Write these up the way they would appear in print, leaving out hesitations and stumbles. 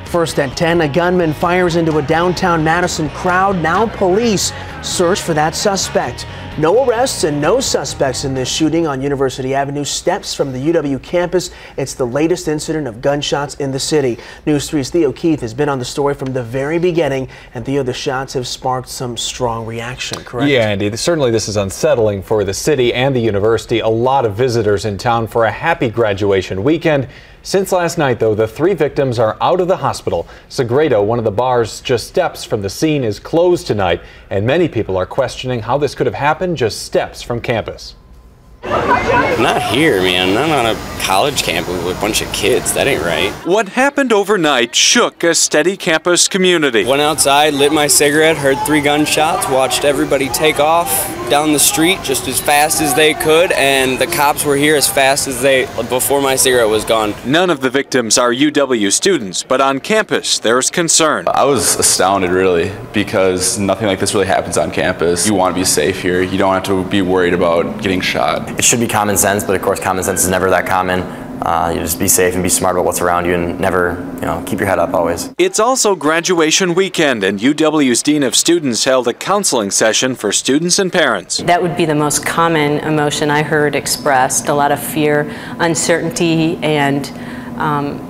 First at 10, a gunman fires into a downtown Madison crowd. Now police search for that suspect. No arrests and no suspects in this shooting on University Avenue, steps from the UW campus. It's the latest incident of gunshots in the city. News 3's Theo Keith has been on the story from the very beginning. And Theo, the shots have sparked some strong reaction, correct? Yeah, Andy, certainly this is unsettling for the city and the university. A lot of visitors in town for a happy graduation weekend. Since last night, though, the 3 victims are out of the hospital. Sagredo, one of the bars just steps from the scene, is closed tonight, and many people are questioning how this could have happened just steps from campus. Not here, man. Not on a college campus with a bunch of kids. That ain't right. What happened overnight shook a steady campus community. Went outside, lit my cigarette, heard 3 gunshots, watched everybody take off down the street just as fast as they could, and the cops were here as fast as before my cigarette was gone. None of the victims are UW students, but on campus there's concern. I was astounded, really, because nothing like this really happens on campus. You want to be safe here. You don't have to be worried about getting shot. It should be common sense, but of course common sense is never that common. You just be safe and be smart about what's around you and never, keep your head up always. It's also graduation weekend, and UW's Dean of Students held a counseling session for students and parents. That would be the most common emotion I heard expressed, a lot of fear, uncertainty, and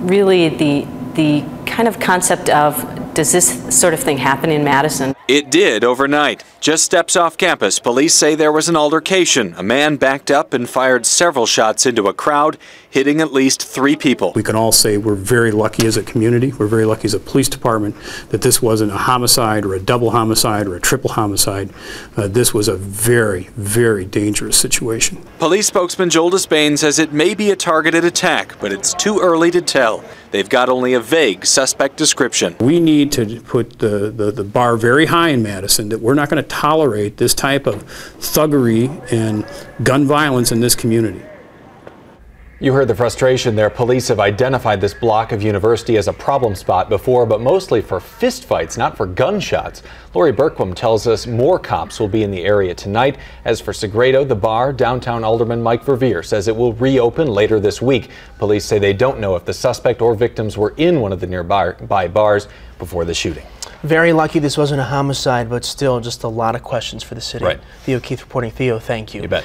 really the kind of concept of, does this sort of thing happen in Madison? It did overnight. Just steps off campus, police say there was an altercation. A man backed up and fired several shots into a crowd, hitting at least 3 people. We can all say we're very lucky as a community, we're very lucky as a police department that this wasn't a homicide or a double homicide or a triple homicide. This was a very, very dangerous situation. Police spokesman Joel Despain says it may be a targeted attack, but it's too early to tell. They've got only a vague suspect description. We need to put the bar very high in Madison, that we're not going to tolerate this type of thuggery and gun violence in this community. You heard the frustration there. Police have identified this block of University as a problem spot before, but mostly for fistfights, not for gunshots. Lori Berkwam tells us more cops will be in the area tonight. As for Sagredo, the bar, downtown Alderman Mike Verveer says it will reopen later this week. Police say they don't know if the suspect or victims were in one of the nearby bars before the shooting. Very lucky this wasn't a homicide, but still just a lot of questions for the city. Right. Theo Keith reporting. Theo, thank you. You bet.